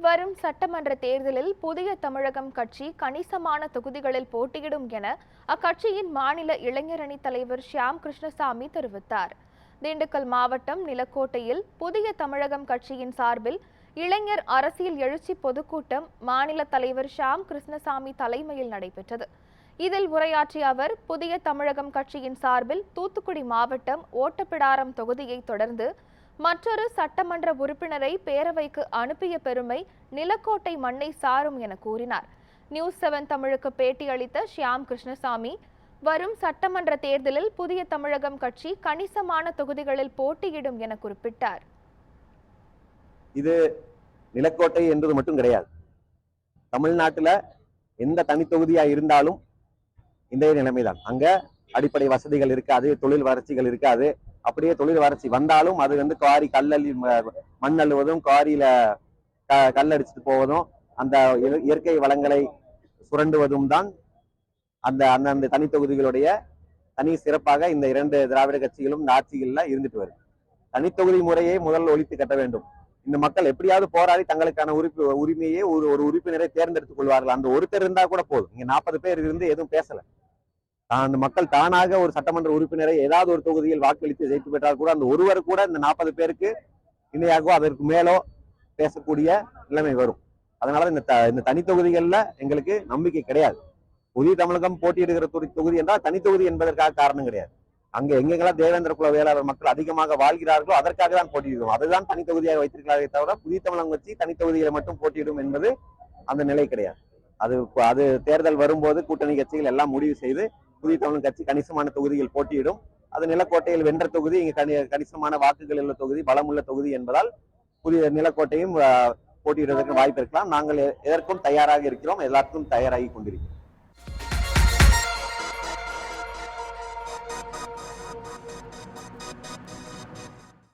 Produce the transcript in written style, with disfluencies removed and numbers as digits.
வரும் சட்டமன்ற தேர்தலில் புதிய தமிழகம் கட்சி கணிசமான தொகுதிகளில் போட்டியிடும் என அக்கட்சியின் மாநில இளைஞரணி தலைவர் ஷியாம் கிருஷ்ணசாமி தெரிவித்தார். திண்டுக்கல் மாவட்டம் நிலக்கோட்டையில் புதிய தமிழகம் கட்சியின் சார்பில் இளைஞர் அரசியல் எழுச்சி பொதுக்கூட்டம் மாநில தலைவர் ஷியாம் கிருஷ்ணசாமி தலைமையில் நடைபெற்றது. இதில் உரையாற்றிய அவர், புதிய தமிழகம் கட்சியின் சார்பில் தூத்துக்குடி மாவட்டம் ஓட்டப்பிடாரம் தொகுதியை தொடர்ந்து மற்றொரு சட்டமன்ற உறுப்பினரை பேரவைக்கு அனுப்பிய பெருமை நிலக்கோட்டை மண்ணை சாரும் என கூறினார். நியூஸ்7 தமிழுக்கு பேட்டியளித்த ஷியாம் கிருஷ்ணசாமி, வரும் சட்டமன்ற தேர்தலில் புதிய தமிழகம் கட்சி கணிசமான தொகுதிகளில் போட்டியிடும் என குறிப்பிட்டார். இது நிலக்கோட்டை என்பது மட்டும் கிடையாது. தமிழ்நாட்டில் எந்த தனி தொகுதியா இருந்தாலும் இந்த நிலைமைதான். அங்க அடிப்படை வசதிகள் இருக்காது, தொழில் வளர்ச்சிகள் இருக்காது. அப்படியே தொழில் வளர்ச்சி வந்தாலும் அது குவாரி கல்லள்ளி மண் அள்ளுவதும், குவாரியில கல்லடிச்சுட்டு போவதும், அந்த இயற்கை வளங்களை சுரண்டுவதும் தான் அந்த தனி தொகுதிகளுடைய தனி சிறப்பாக இந்த இரண்டு திராவிட கட்சிகளும் இந்த ஆட்சிகள்ல இருந்துட்டு வருது. தனித்தொகுதி முறையை முதல் ஒழித்து கட்ட வேண்டும். இந்த மக்கள் எப்படியாவது போராடி தங்களுக்கான உரிமையை ஒரு உறுப்பினரை தேர்ந்தெடுத்துக் கொள்வார்கள். அந்த ஒருத்தர் இருந்தா கூட போதும். இங்க 40 பேர் இருந்து எதுவும் பேசல. அந்த மக்கள் தானாக ஒரு சட்டமன்ற உறுப்பினரை ஏதாவது ஒரு தொகுதியில் வாக்களித்து ஜெயித்து பெற்றால் கூட அந்த ஒருவர் கூட இந்த 40 பேருக்கு இணையாகவோ அதற்கு மேலோ பேசக்கூடிய நிலைமை வரும். அதனால இந்த தனி தொகுதிகள்ல எங்களுக்கு நம்பிக்கை கிடையாது. புதிய தமிழகம் போட்டியிடுகிற தொகுதி என்றால் தனி தொகுதி என்பதற்காக காரணம் கிடையாது. அங்க எங்கெங்கெல்லாம் தேவேந்திர குல வேளாளர் மக்கள் அதிகமாக வாழ்கிறார்களோ அதற்காக தான் போட்டியிடுவோம். அதுதான் தனி தொகுதியாக வைத்திருக்கிறார்களே தவிர புதிய தமிழகம் வச்சு தனி தொகுதிகளை மட்டும் போட்டியிடும் என்பது அந்த நிலை கிடையாது. அது தேர்தல் வரும்போது கூட்டணி கட்சிகள் எல்லாம் முடிவு செய்து புதிய தமிழகம் கட்சி கணிசமான தொகுதியில் போட்டியிடும். அது நிலக்கோட்டையில் வென்ற தொகுதி, இங்கு கணிசமான வாக்குகள் உள்ள தொகுதி, பலமுள்ள தொகுதி என்பதால் புதிய நிலக்கோட்டையும் போட்டியிடுவதற்கு வாய்ப்பு இருக்கலாம். நாங்கள் எதற்கும் தயாராக இருக்கிறோம், எல்லாருக்கும் தயாராகி கொண்டிருக்கிறோம்.